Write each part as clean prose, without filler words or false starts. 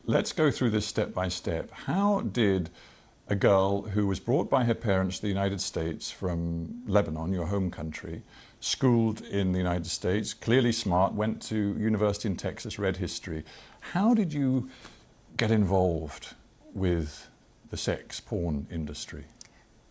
let's go through this step by step. How did a girl who was brought by her parents to the United States from Lebanon, your home country, schooled in the United States, clearly smart, went to university in Texas, read history. How did you get involved with the sex porn industry?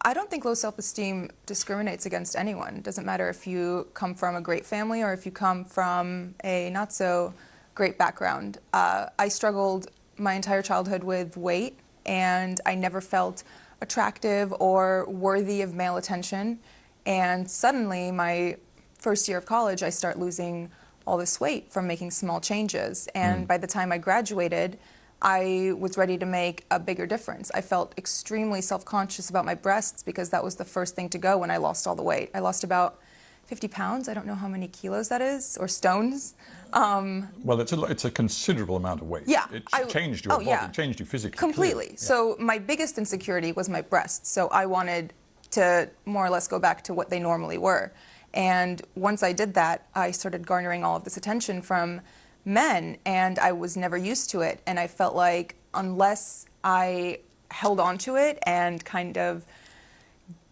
I don't think low self-esteem discriminates against anyone. It doesn't matter if you come from a great family or if you come from a not so great background. I struggled my entire childhood with weight, and I never felt attractive or worthy of male attention. And suddenly, my first year of college, I start losing all this weight from making small changes. And by the time I graduated, I was ready to make a bigger difference. I felt extremely self-conscious about my breasts because that was the first thing to go when I lost all the weight. I lost about 50 pounds. I don't know how many kilos that is, or stones. Well, it's a considerable amount of weight. Yeah. It changed your body, yeah. it changed you physically. Completely. Yeah. So my biggest insecurity was my breasts. So I wanted to more or less go back to what they normally were. And once I did that, I started garnering all of this attention from men, and I was never used to it. And I felt like unless I held on to it and kind of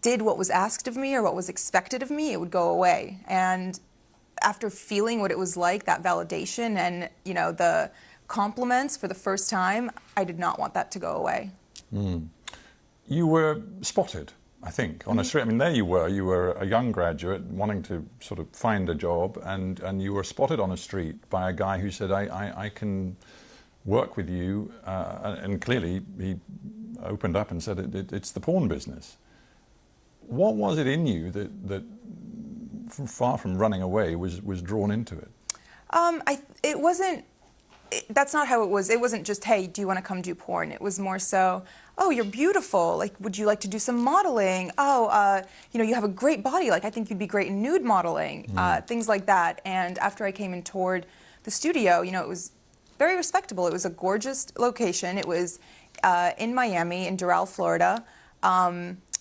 did what was asked of me or what was expected of me, it would go away. And after feeling what it was like, that validation and, you know, the compliments for the first time, I did not want that to go away. You were spotted, I think, on a street. I mean, there you were a young graduate wanting to sort of find a job, and you were spotted on a street by a guy who said, I can work with you, and clearly he opened up and said, it's the porn business. What was it in you that far from running away, was drawn into it? It wasn't, that's not how it was. It wasn't just, hey, do you want to come do porn? It was more so, oh, you're beautiful. Like, would you like to do some modeling? Oh, you know, you have a great body. Like, I think you'd be great in nude modeling. Things like that. And after I came and toured the studio, you know, it was very respectable. It was a gorgeous location. It was in Miami, in Doral, Florida.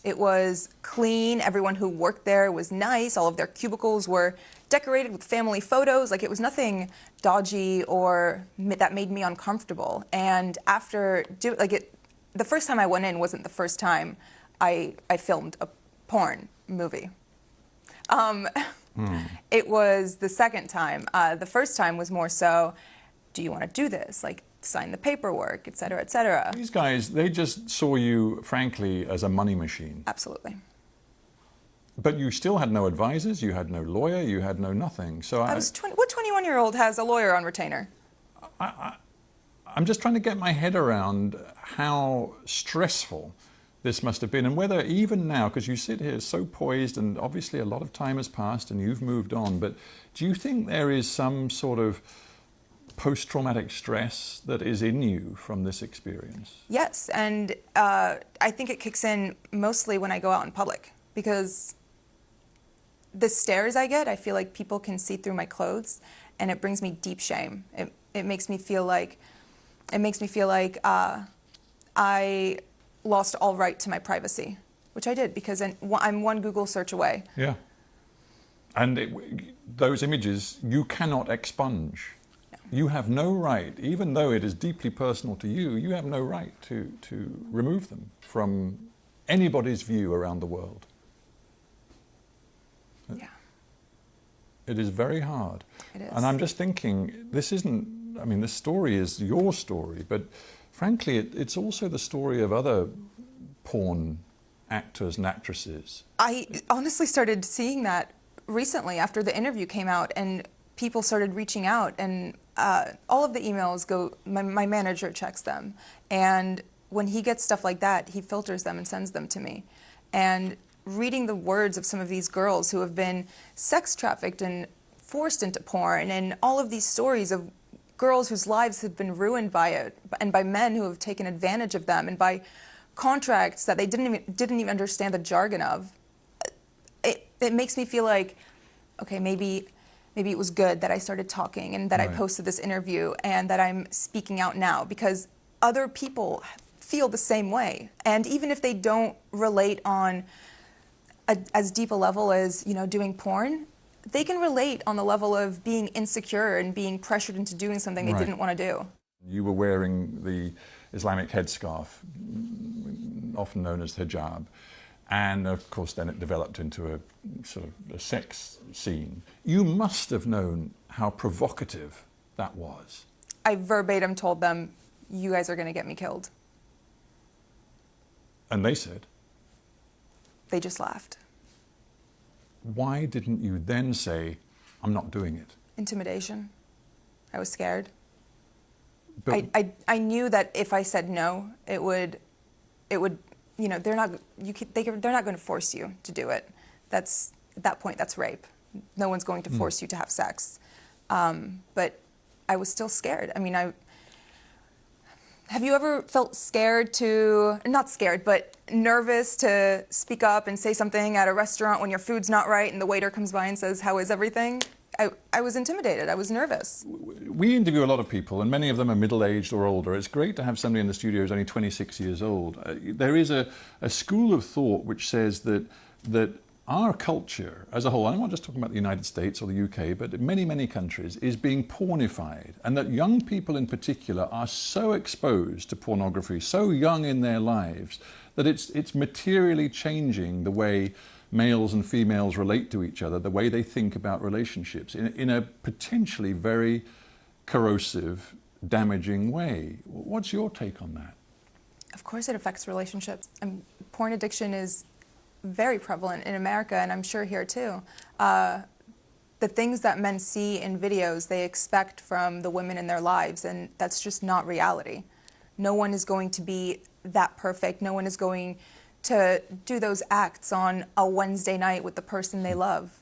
It was clean. Everyone who worked there was nice. All of their cubicles were decorated with family photos. Like, it was nothing dodgy or that made me uncomfortable. And after the first time I went in wasn't the first time I filmed a porn movie. It was the second time. The first time was more so, do you want to do this? Like, sign the paperwork, et cetera, et cetera. These guys, they just saw you, frankly, as a money machine. Absolutely. But you still had no advisors, you had no lawyer, you had no nothing. So I was 20, what 21-year-old has a lawyer on retainer? I'm just trying to get my head around how stressful this must have been, and whether even now, because you sit here so poised, and obviously a lot of time has passed and you've moved on, but do you think there is some sort of post-traumatic stress that is in you from this experience? Yes, and I think it kicks in mostly when I go out in public, because the stares I get, I feel like people can see through my clothes, and it brings me deep shame. It makes me feel like I lost all right to my privacy, which I did, because I'm one Google search away. Yeah. And those images you cannot expunge. No. You have no right, even though it is deeply personal to you, you have no right to remove them from anybody's view around the world. Yeah. It is very hard. It is. And I'm just thinking, this isn't, I mean, this story is your story, but frankly, it's also the story of other porn actors and actresses. I honestly started seeing that recently after the interview came out, and people started reaching out, and all of the emails go, my manager checks them. And when he gets stuff like that, he filters them and sends them to me. And reading the words of some of these girls who have been sex trafficked and forced into porn, and all of these stories of girls whose lives have been ruined by it, and by men who have taken advantage of them, and by contracts that they didn't even understand the jargon of, it makes me feel like, okay, maybe it was good that I started talking, and that I posted this interview, and that I'm speaking out now, because other people feel the same way. And even if they don't relate on as deep a level as, you know, doing porn, they can relate on the level of being insecure and being pressured into doing something they didn't want to do. You were wearing the Islamic headscarf, often known as hijab, and of course then it developed into a sort of a sex scene. You must have known how provocative that was. I verbatim told them, "You guys are going to get me killed." And they said? They just laughed. Why didn't you then say, "I'm not doing it"? Intimidation. I was scared. But I knew that if I said no, it would, you know, they're not going to force you to do it. At that point, that's rape. No one's going to force you to have sex. But I was still scared. I mean, have you ever felt scared not scared, but nervous to speak up and say something at a restaurant when your food's not right and the waiter comes by and says, "How is everything?" I was intimidated. I was nervous. We interview a lot of people, and many of them are middle-aged or older. It's great to have somebody in the studio who's only 26 years old. There is a school of thought which says that our culture as a whole, I'm not just talking about the United States or the UK, but many, many countries, is being pornified, and that young people in particular are so exposed to pornography, so young in their lives, that it's materially changing the way males and females relate to each other, the way they think about relationships in a potentially very corrosive, damaging way. What's your take on that? Of course it affects relationships. Porn addiction is very prevalent in America, and I'm sure here too. The things that men see in videos, they expect from the women in their lives, and that's just not reality. No one is going to be that perfect. No one is going to do those acts on a Wednesday night with the person they love.